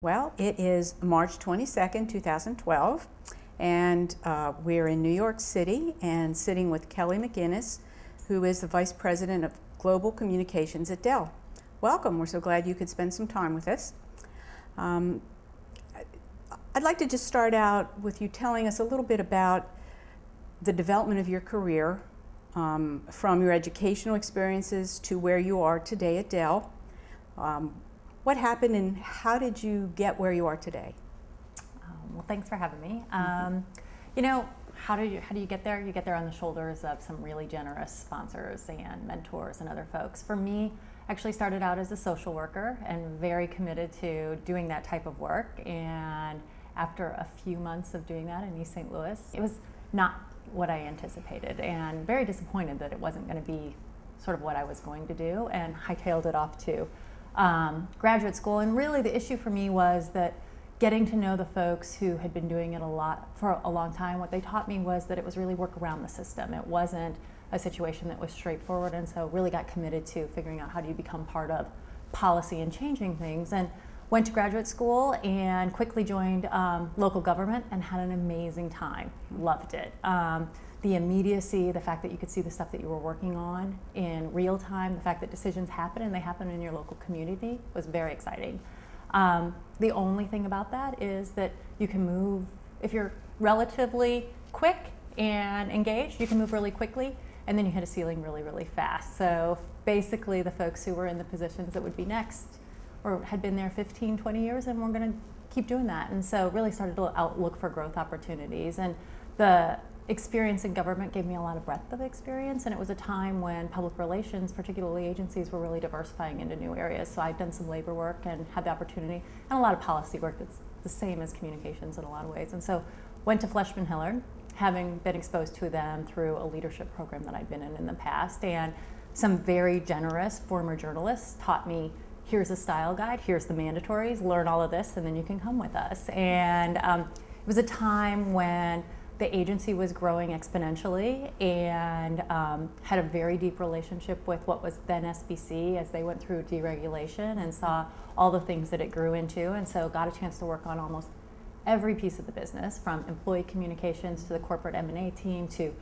Well, it is March 22nd, 2012, and we're in New York City and sitting with Kelly McGinnis, who is the Vice President of Global Communications at Dell. Welcome. We're so glad you could spend some time with us. I'd like to just start out with you telling us a little bit about the development of your career, from your educational experiences to where you are today at Dell. What happened and how did you get where you are today? Well, thanks for having me. How do you get there? You get there on the shoulders of some really generous sponsors and mentors and other folks. For me, I actually started out as a social worker and very committed to doing that type of work. And after a few months of doing that in East St. Louis, it was not what I anticipated and very disappointed that it wasn't going to be sort of what I was going to do, and hightailed it off to graduate school. And really the issue for me was that getting to know the folks who had been doing it for a long time, what they taught me was that it was really work around the system. It wasn't a situation that was straightforward, and so really got committed to figuring out how do you become part of policy and changing things. And went to graduate school and quickly joined local government and had an amazing time. Loved it. The immediacy, the fact that you could see the stuff that you were working on in real time, the fact that decisions happen and they happen in your local community was very exciting. The only thing about that is that you can move, if you're relatively quick and engaged, you can move really quickly, and then you hit a ceiling really, really fast. So basically the folks who were in the positions that would be next or had been there 15, 20 years and were going to keep doing that. And so really started to look for growth opportunities. And the experience in government gave me a lot of breadth of experience, and it was a time when public relations, particularly agencies, were really diversifying into new areas. So I'd done some labor work and had the opportunity, and a lot of policy work that's the same as communications in a lot of ways. And so went to Fleishman Hillard, having been exposed to them through a leadership program that I'd been in the past, and some very generous former journalists taught me, here's a style guide, here's the mandatories, learn all of this, and then you can come with us. And it was a time when the agency was growing exponentially and had a very deep relationship with what was then SBC as they went through deregulation and saw all the things that it grew into. And so got a chance to work on almost every piece of the business, from employee communications to the corporate M&A team, to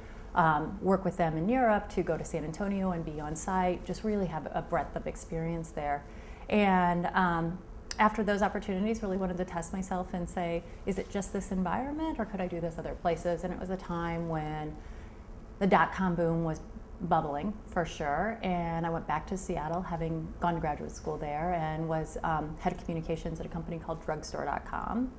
work with them in Europe, to go to San Antonio and be on site, just really have a breadth of experience there. And after those opportunities, really wanted to test myself and say, is it just this environment or could I do this other places? And it was a time when the dot-com boom was bubbling for sure. And I went back to Seattle, having gone to graduate school there, and was head of communications at a company called drugstore.com.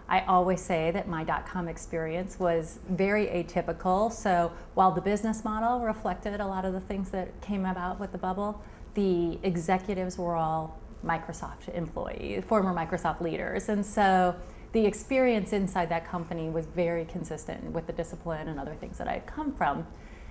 I always say that my dot-com experience was very atypical. So while the business model reflected a lot of the things that came about with the bubble, the executives were all Microsoft employees, former Microsoft leaders. And so the experience inside that company was very consistent with the discipline and other things that I had come from.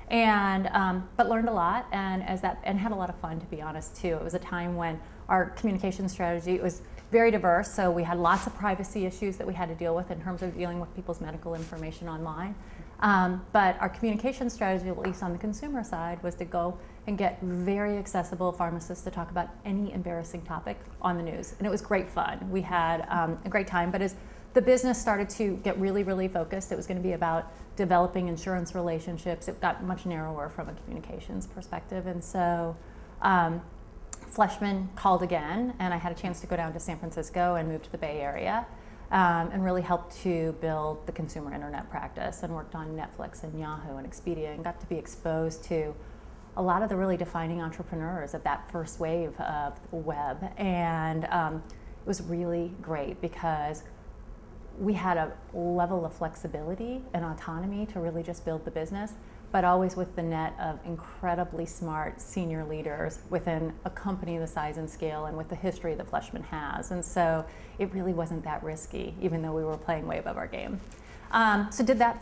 And but learned a lot, and had a lot of fun, to be honest, too. It was a time when our communication strategy was very diverse, so we had lots of privacy issues that we had to deal with in terms of dealing with people's medical information online. But our communication strategy, at least on the consumer side, was to go and get very accessible pharmacists to talk about any embarrassing topic on the news. And it was great fun. We had a great time, but as the business started to get really, really focused, it was going to be about developing insurance relationships. It got much narrower from a communications perspective. And so Fleishman called again, and I had a chance to go down to San Francisco and move to the Bay Area. And really helped to build the consumer internet practice, and worked on Netflix and Yahoo and Expedia, and got to be exposed to a lot of the really defining entrepreneurs of that first wave of the web. And it was really great because we had a level of flexibility and autonomy to really just build the business, but always with the net of incredibly smart senior leaders within a company the size and scale and with the history that Fleishman has. And so it really wasn't that risky, even though we were playing way above our game. So did that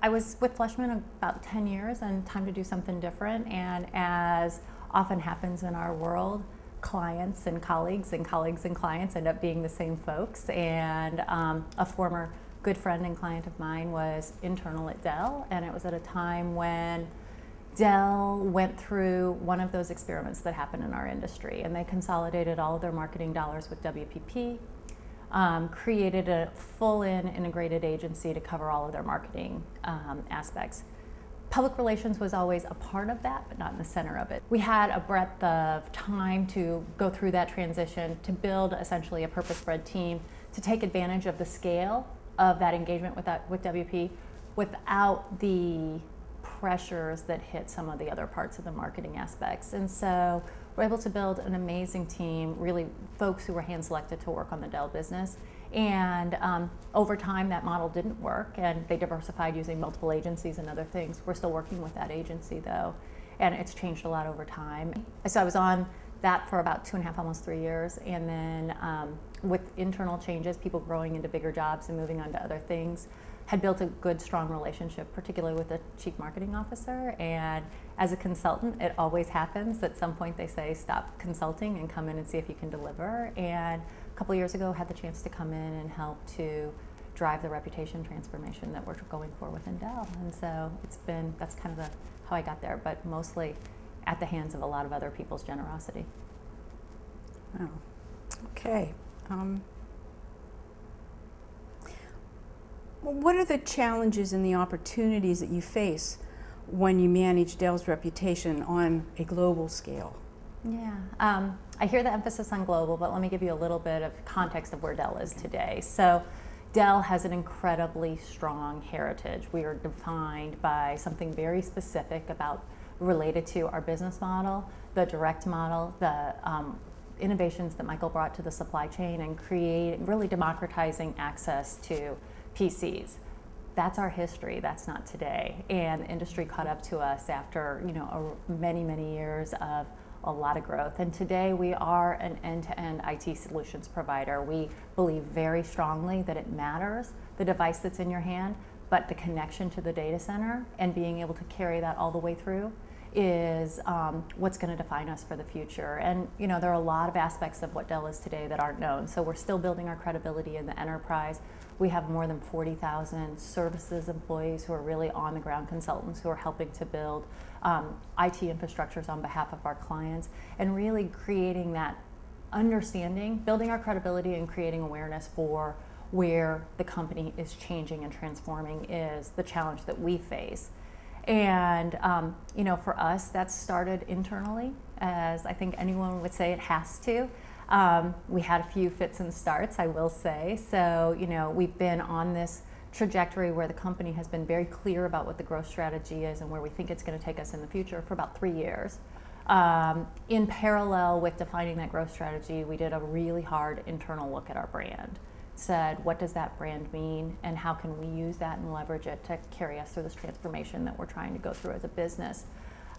I was with Fleishman about 10 years, and time to do something different. And as often happens in our world, clients and colleagues and colleagues and clients end up being the same folks. And a former good friend and client of mine was internal at Dell, and it was at a time when Dell went through one of those experiments that happened in our industry, and they consolidated all of their marketing dollars with WPP. created a full-in integrated agency to cover all of their marketing aspects. Public relations was always a part of that, but not in the center of it. We had a breadth of time to go through that transition, to build essentially a purpose-bred team, to take advantage of the scale of that engagement with WP without the pressures that hit some of the other parts of the marketing aspects. And so we're able to build an amazing team, really folks who were hand-selected to work on the Dell business. And over time, that model didn't work, and they diversified using multiple agencies and other things. We're still working with that agency, though, and it's changed a lot over time. So I was on that for about 2.5, almost 3 years, and then with internal changes, people growing into bigger jobs and moving on to other things, had built a good, strong relationship, particularly with the chief marketing officer. And as a consultant, it always happens. At some point, they say, stop consulting and come in and see if you can deliver. And a couple years ago, had the chance to come in and help to drive the reputation transformation that we're going for within Dell. And so that's kind of how I got there, but mostly at the hands of a lot of other people's generosity. Oh, okay. What are the challenges and the opportunities that you face when you manage Dell's reputation on a global scale? Yeah, I hear the emphasis on global, but let me give you a little bit of context of where Dell is today. So Dell has an incredibly strong heritage. We are defined by something very specific related to our business model, the direct model, the innovations that Michael brought to the supply chain, and really democratizing access to PCs. That's our history. That's not today. And the industry caught up to us after many, many years of a lot of growth. And today we are an end-to-end IT solutions provider. We believe very strongly that it matters, the device that's in your hand, but the connection to the data center and being able to carry that all the way through is what's going to define us for the future. And there are a lot of aspects of what Dell is today that aren't known. So we're still building our credibility in the enterprise. We have more than 40,000 services employees who are really on-the-ground consultants who are helping to build IT infrastructures on behalf of our clients, and really creating that understanding, building our credibility and creating awareness for where the company is changing and transforming is the challenge that we face. And for us, that started internally, as I think anyone would say it has to. We had a few fits and starts, I will say. So, we've been on this trajectory where the company has been very clear about what the growth strategy is and where we think it's going to take us in the future for about 3 years. In parallel with defining that growth strategy, we did a really hard internal look at our brand. Said, what does that brand mean, and how can we use that and leverage it to carry us through this transformation that we're trying to go through as a business?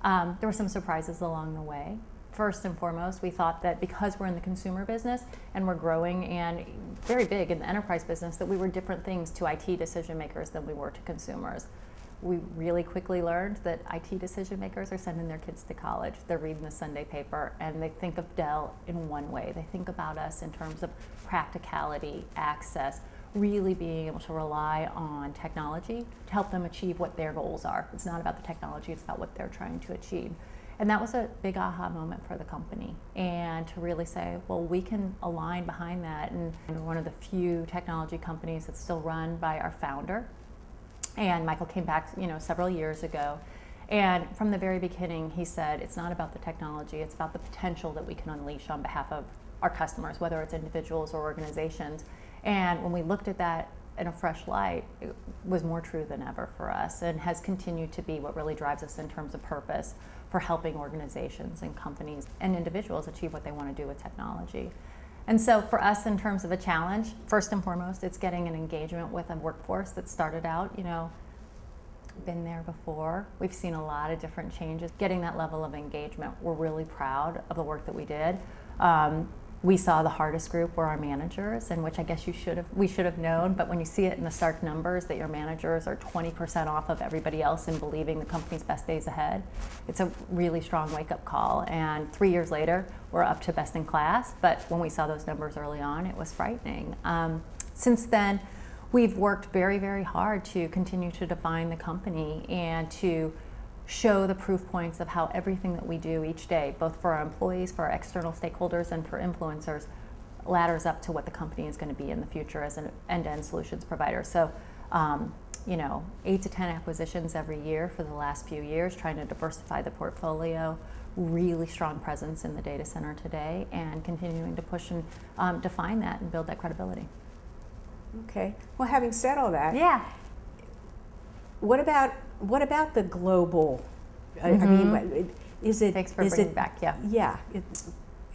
There were some surprises along the way. First and foremost, we thought that because we're in the consumer business and we're growing and very big in the enterprise business, that we were different things to IT decision makers than we were to consumers. We really quickly learned that IT decision makers are sending their kids to college, they're reading the Sunday paper, and they think of Dell in one way. They think about us in terms of practicality, access, really being able to rely on technology to help them achieve what their goals are. It's not about the technology, it's about what they're trying to achieve. And that was a big aha moment for the company. And to really say, well, we can align behind that. And we're one of the few technology companies that's still run by our founder. And Michael came back, several years ago. And from the very beginning, he said, it's not about the technology, it's about the potential that we can unleash on behalf of our customers, whether it's individuals or organizations. And when we looked at that in a fresh light, it was more true than ever for us, and has continued to be what really drives us in terms of purpose for helping organizations and companies and individuals achieve what they want to do with technology. And so for us, in terms of a challenge, first and foremost, it's getting an engagement with a workforce that started out, been there before. We've seen a lot of different changes. Getting that level of engagement, we're really proud of the work that we did. We saw the hardest group were our managers, and which I guess we should have known, but when you see it in the stark numbers that your managers are 20% off of everybody else in believing the company's best days ahead, it's a really strong wake-up call. And 3 years later, we're up to best in class, but when we saw those numbers early on, it was frightening. Since then, we've worked very, very hard to continue to define the company and to show the proof points of how everything that we do each day, both for our employees, for our external stakeholders, and for influencers, ladders up to what the company is going to be in the future as an end-to-end solutions provider. So, 8 to 10 acquisitions every year for the last few years, trying to diversify the portfolio, really strong presence in the data center today, and continuing to push and define that and build that credibility. Okay. Well, having said all that, Yeah. what about the global? I mean, is it? Thanks for is bringing it, back. Yeah. Yeah.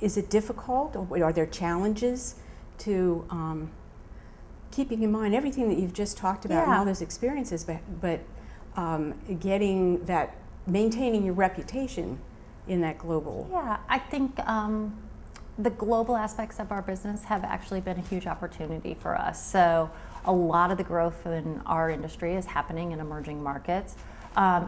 Is it difficult, or are there challenges to keeping in mind everything that you've just talked about and all those experiences, but getting that, maintaining your reputation in that global? Yeah, I think the global aspects of our business have actually been a huge opportunity for us. So a lot of the growth in our industry is happening in emerging markets.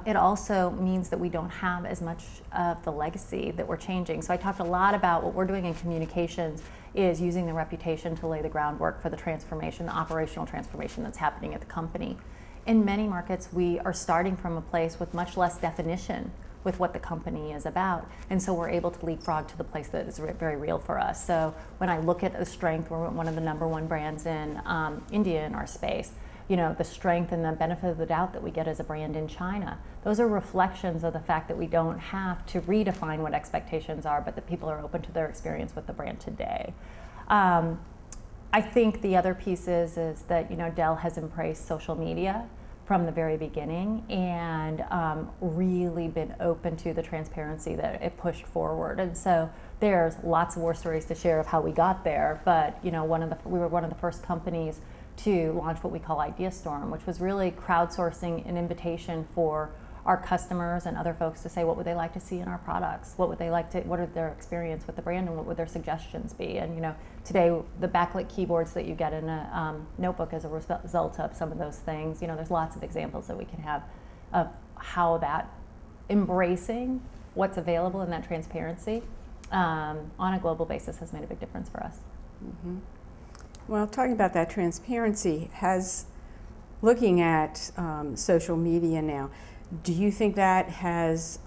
It also means that we don't have as much of the legacy that we're changing. So I talked a lot about what we're doing in communications is using the reputation to lay the groundwork for the transformation, the operational transformation that's happening at the company. In many markets, we are starting from a place with much less definition with what the company is about. And so we're able to leapfrog to the place that is very real for us. So when I look at the strength, we're one of the #1 brands in India in our space. The strength and the benefit of the doubt that we get as a brand in China. Those are reflections of the fact that we don't have to redefine what expectations are, but that people are open to their experience with the brand today. I think the other piece is that Dell has embraced social media from the very beginning and really been open to the transparency that it pushed forward. And so there's lots of war stories to share of how we got there, but we were one of the first companies to launch what we call Idea Storm, which was really crowdsourcing an invitation for our customers and other folks to say what would they like to see in our products, what are their experience with the brand, and what would their suggestions be. And today the backlit keyboards that you get in a notebook as a result of some of those things, there's lots of examples that we can have of how that embracing what's available in that transparency on a global basis has made a big difference for us. Mm-hmm. Well, talking about that transparency, looking at social media now, do you think that has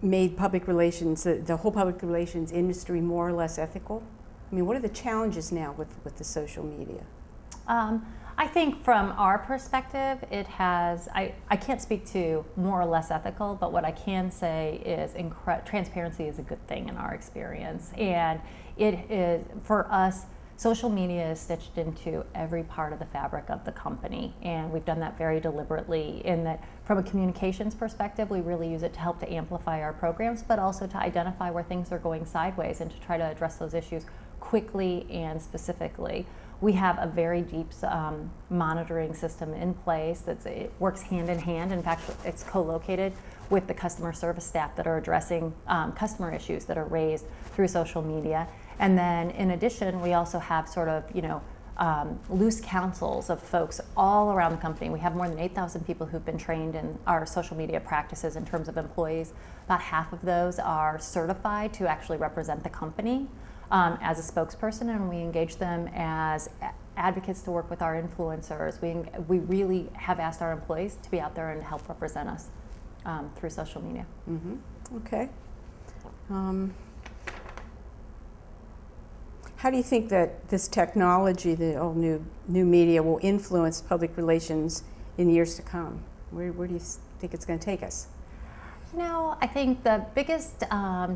made public relations, the whole public relations industry, more or less ethical? I mean, what are the challenges now with the social media? I think from our perspective, it has, I can't speak to more or less ethical, but what I can say is transparency is a good thing in our experience. And it is, for us, social media is stitched into every part of the fabric of the company. And we've done that very deliberately in that from a communications perspective, we really use it to help to amplify our programs, but also to identify where things are going sideways and to try to address those issues quickly and specifically. We have a very deep monitoring system in place it works hand in hand. In fact, it's co-located with the customer service staff that are addressing customer issues that are raised through social media. And then in addition, we also have sort of, loose councils of folks all around the company. We have more than 8,000 people who've been trained in our social media practices in terms of employees. About half of those are certified to actually represent the company as a spokesperson, and we engage them as advocates to work with our influencers. We really have asked our employees to be out there and help represent us through social media. Mm-hmm. Okay. How do you think that this technology, the all new media, will influence public relations in years to come? Where do you think it's going to take us? I think the biggest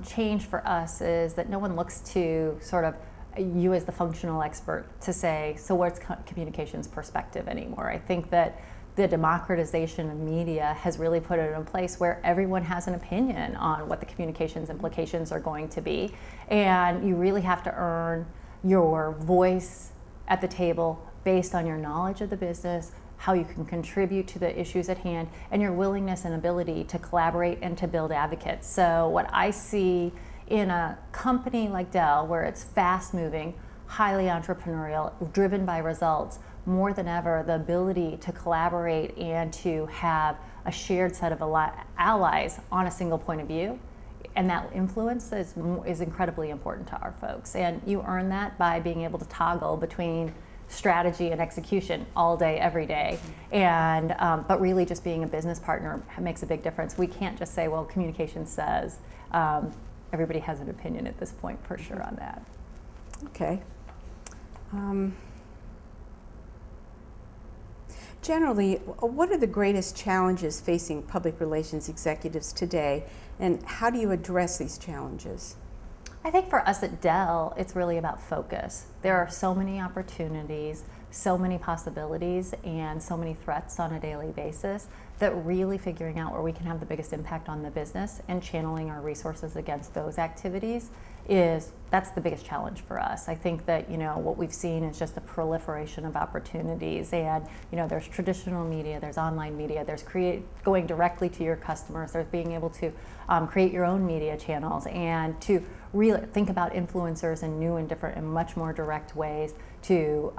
change for us is that no one looks to sort of you as the functional expert to say, so what's communications perspective anymore? I think that the democratization of media has really put it in a place where everyone has an opinion on what the communications implications are going to be. And you really have to earn your voice at the table based on your knowledge of the business, how you can contribute to the issues at hand, and your willingness and ability to collaborate and to build advocates. So what I see in a company like Dell, where it's fast moving, highly entrepreneurial, driven by results, more than ever, the ability to collaborate and to have a shared set of allies on a single point of view, and that influence is incredibly important to our folks. And you earn that by being able to toggle between strategy and execution all day, every day. And but really just being a business partner makes a big difference. We can't just say, well, communication says, everybody has an opinion at this point for sure on that. Okay. Generally, what are the greatest challenges facing public relations executives today, and how do you address these challenges? I think for us at Dell, it's really about focus. There are so many opportunities, so many possibilities, and so many threats on a daily basis that really figuring out where we can have the biggest impact on the business and channeling our resources against those activities that's the biggest challenge for us. I think that, what we've seen is just the proliferation of opportunities, and, there's traditional media, there's online media, there's going directly to your customers, there's being able to create your own media channels and to really think about influencers in new and different and much more direct ways to,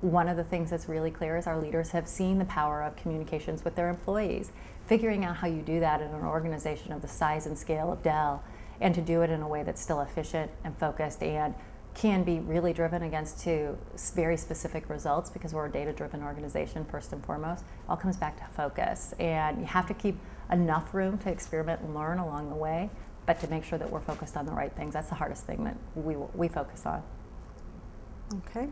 one of the things that's really clear is our leaders have seen the power of communications with their employees. Figuring out how you do that in an organization of the size and scale of Dell, and to do it in a way that's still efficient and focused and can be really driven against to very specific results, because we're a data-driven organization first and foremost, all comes back to focus. And you have to keep enough room to experiment and learn along the way, but to make sure that we're focused on the right things. That's the hardest thing that we focus on. Okay.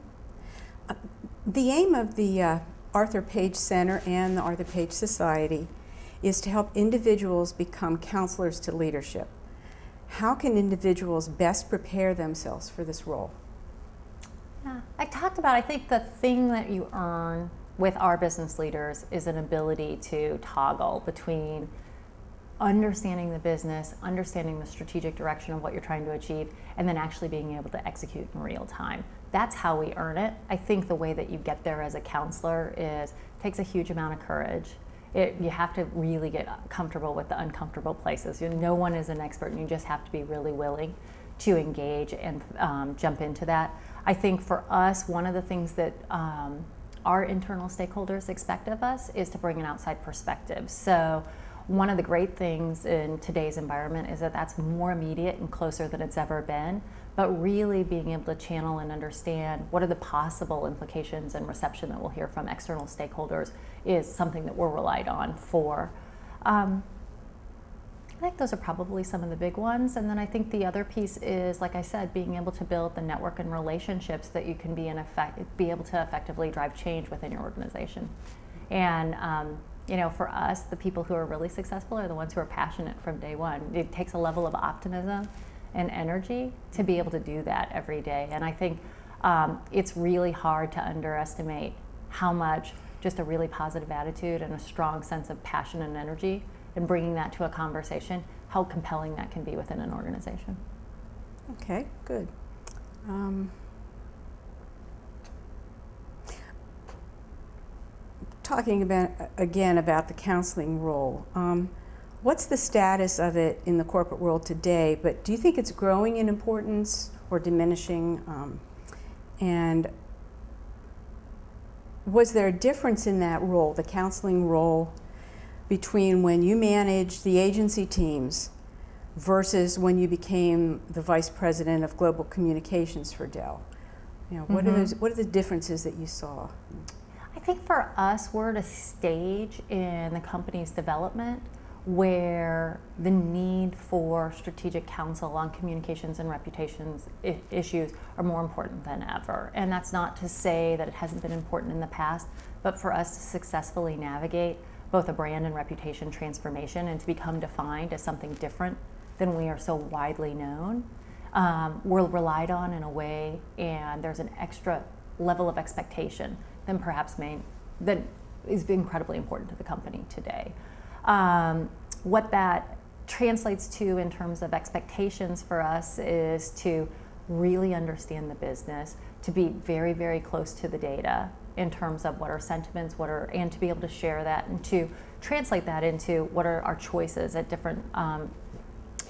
The aim of the Arthur Page Center and the Arthur Page Society is to help individuals become counselors to leadership. How can individuals best prepare themselves for this role? Yeah, I think the thing that you earn with our business leaders is an ability to toggle between understanding the business, understanding the strategic direction of what you're trying to achieve, and then actually being able to execute in real time. That's how we earn it. I think the way that you get there as a counselor takes a huge amount of courage. You have to really get comfortable with the uncomfortable places. No one is an expert, and you just have to be really willing to engage and jump into that. I think for us, one of the things that our internal stakeholders expect of us is to bring an outside perspective. So one of the great things in today's environment is that that's more immediate and closer than it's ever been, but really being able to channel and understand what are the possible implications and reception that we'll hear from external stakeholders is something that we're relied on for. I think those are probably some of the big ones. And then I think the other piece is, like I said, being able to build the network and relationships that you can be able to effectively drive change within your organization. And for us, the people who are really successful are the ones who are passionate from day one. It takes a level of optimism and energy to be able to do that every day. And I think it's really hard to underestimate how much just a really positive attitude and a strong sense of passion and energy and bringing that to a conversation, how compelling that can be within an organization. Okay, good. Talking about the counseling role, what's the status of it in the corporate world today? But do you think it's growing in importance or diminishing? And was there a difference in that role, the counseling role, between when you managed the agency teams versus when you became the vice president of global communications for Dell? What are the differences that you saw? I think for us, we're at a stage in the company's development where the need for strategic counsel on communications and reputations issues are more important than ever. And that's not to say that it hasn't been important in the past, but for us to successfully navigate both a brand and reputation transformation and to become defined as something different than we are so widely known, we're relied on in a way, and there's an extra level of expectation than perhaps that is incredibly important to the company today. What that translates to in terms of expectations for us is to really understand the business, to be very, very close to the data in terms of what are sentiments, and to be able to share that and to translate that into what are our choices at different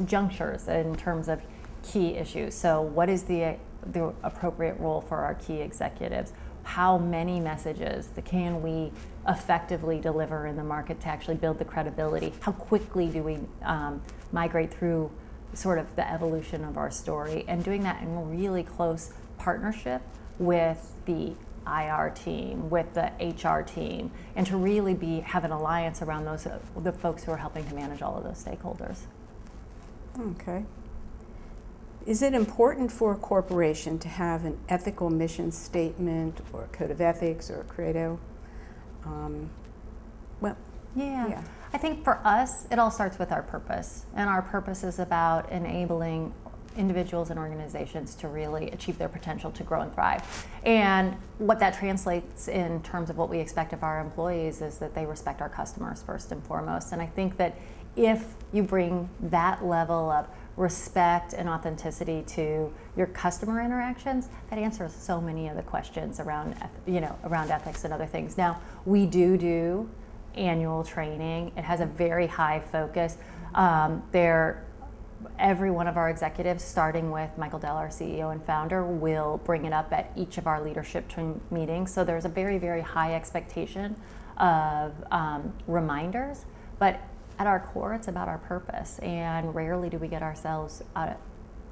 junctures in terms of key issues. So what is the appropriate role for our key executives? How many messages can we effectively deliver in the market to actually build the credibility? How quickly do we migrate through sort of the evolution of our story, and doing that in really close partnership with the IR team, with the HR team, and to really have an alliance around the folks who are helping to manage all of those stakeholders. Okay. Is it important for a corporation to have an ethical mission statement or a code of ethics or a credo? Well, yeah. I think for us, it all starts with our purpose. And our purpose is about enabling individuals and organizations to really achieve their potential to grow and thrive. And what that translates in terms of what we expect of our employees is that they respect our customers first and foremost. And I think that if you bring that level of respect and authenticity to your customer interactions, that answers so many of the questions around, around ethics and other things. Now, we do annual training. It has a very high focus. Every one of our executives, starting with Michael Dell, our CEO and founder, will bring it up at each of our leadership team meetings. So there's a very, very high expectation of reminders. But at our core, it's about our purpose. And rarely do we get ourselves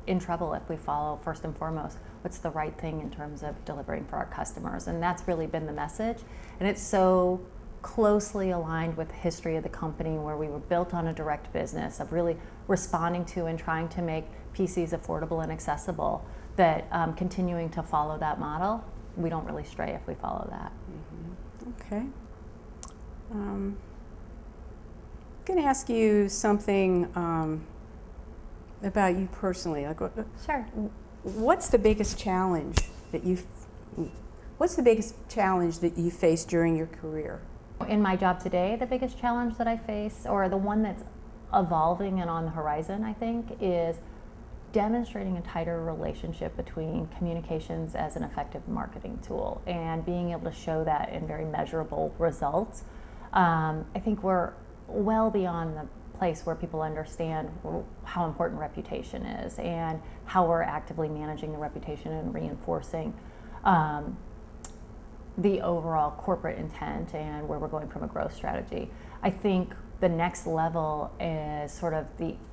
in trouble if we follow, first and foremost, what's the right thing in terms of delivering for our customers. And that's really been the message. And it's so closely aligned with the history of the company, where we were built on a direct business of really responding to and trying to make PCs affordable and accessible, that continuing to follow that model, we don't really stray if we follow that. Mm-hmm. Okay. I'm going to ask you something about you personally. Sure. What's the biggest challenge that you faced during your career? In my job today, the biggest challenge that I face, or the one that's evolving and on the horizon, I think, is demonstrating a tighter relationship between communications as an effective marketing tool and being able to show that in very measurable results. I think we're well beyond the place where people understand how important reputation is and how we're actively managing the reputation and reinforcing the overall corporate intent and where we're going from a growth strategy. I think the next level is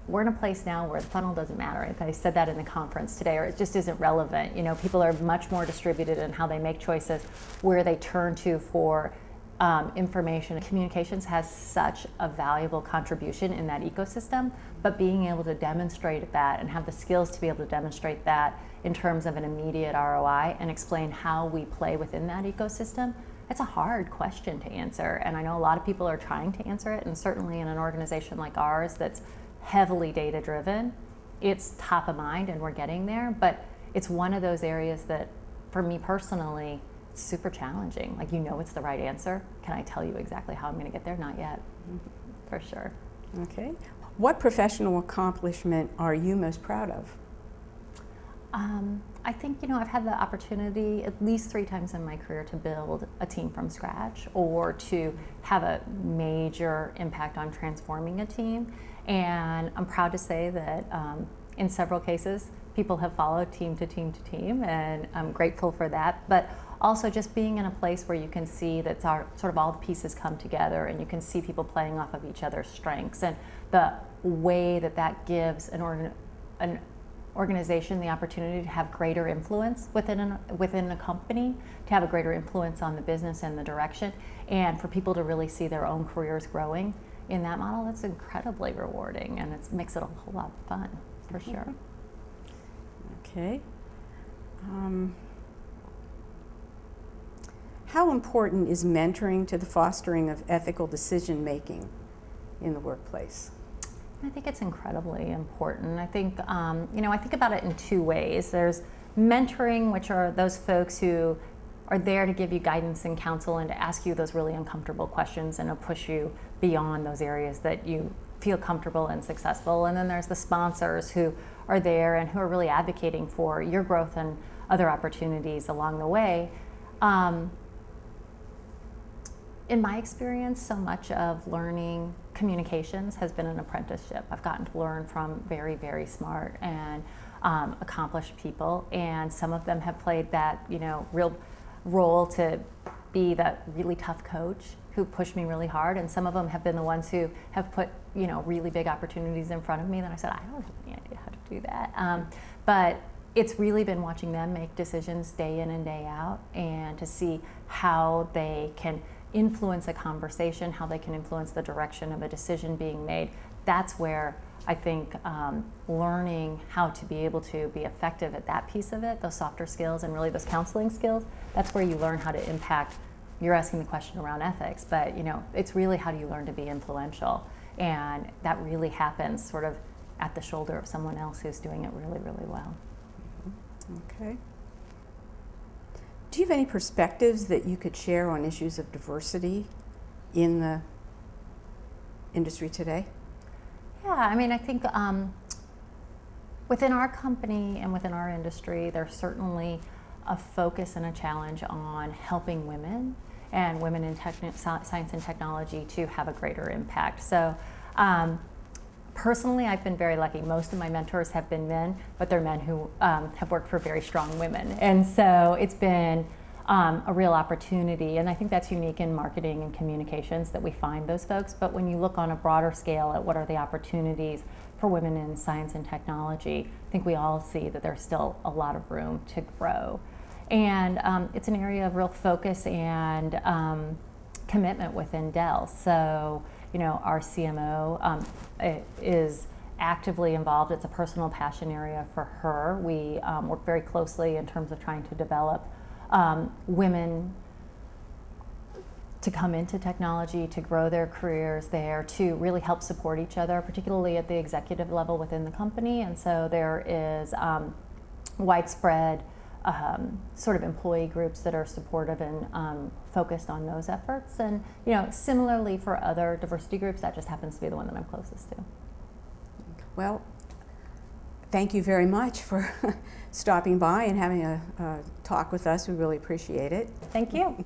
we're in a place now where the funnel doesn't matter. I said that in the conference today, or it just isn't relevant. People are much more distributed in how they make choices, where they turn to for information. Communications has such a valuable contribution in that ecosystem, but being able to demonstrate that and have the skills to be able to demonstrate that in terms of an immediate ROI and explain how we play within that ecosystem, it's a hard question to answer. And I know a lot of people are trying to answer it, and certainly in an organization like ours that's heavily data driven, it's top of mind and we're getting there. But it's one of those areas that, for me personally, it's super challenging. It's the right answer. Can I tell you exactly how I'm going to get there? Not yet, for sure. Okay. What professional accomplishment are you most proud of? I think, I've had the opportunity at least 3 times in my career to build a team from scratch or to have a major impact on transforming a team. And I'm proud to say that in several cases, people have followed team to team to team, and I'm grateful for that. But also just being in a place where you can see that all the pieces come together and you can see people playing off of each other's strengths, and the way that gives an organization the opportunity to have greater influence within a company, to have a greater influence on the business and the direction, and for people to really see their own careers growing in that model, that's incredibly rewarding, and it makes it a whole lot of fun, for sure. Okay. How important is mentoring to the fostering of ethical decision making in the workplace? I think it's incredibly important. I think, I think about it in 2 ways. There's mentoring, which are those folks who are there to give you guidance and counsel and to ask you those really uncomfortable questions and to push you beyond those areas that you feel comfortable and successful. And then there's the sponsors who are there and who are really advocating for your growth and other opportunities along the way. In my experience, so much of learning communications has been an apprenticeship. I've gotten to learn from very, very smart and accomplished people, and some of them have played that, real role to be that really tough coach who pushed me really hard, and some of them have been the ones who have put, really big opportunities in front of me that I said, I don't have any idea how to do that. But it's really been watching them make decisions day in and day out, and to see how they can influence a conversation, how they can influence the direction of a decision being made. that's where I think learning how to be able to be effective at that piece of it, those softer skills and really those counseling skills, that's where you learn how to impact. You're asking the question around ethics, but it's really how do you learn to be influential, and that really happens sort of at the shoulder of someone else who's doing it really, really well. Okay. Do you have any perspectives that you could share on issues of diversity in the industry today? Yeah, I mean, I think within our company and within our industry, there's certainly a focus and a challenge on helping women and women in science and technology to have a greater impact. So personally, I've been very lucky. Most of my mentors have been men, but they're men who have worked for very strong women. And so it's been a real opportunity. And I think that's unique in marketing and communications that we find those folks. But when you look on a broader scale at what are the opportunities for women in science and technology, I think we all see that there's still a lot of room to grow. And it's an area of real focus and commitment within Dell. So, our CMO is actively involved. It's a personal passion area for her. We work very closely in terms of trying to develop women to come into technology, to grow their careers there, to really help support each other, particularly at the executive level within the company. And so there is widespread sort of employee groups that are supportive and focused on those efforts. And similarly for other diversity groups, that just happens to be the one that I'm closest to. Well, thank you very much for stopping by and having a talk with us. We really appreciate it. Thank you.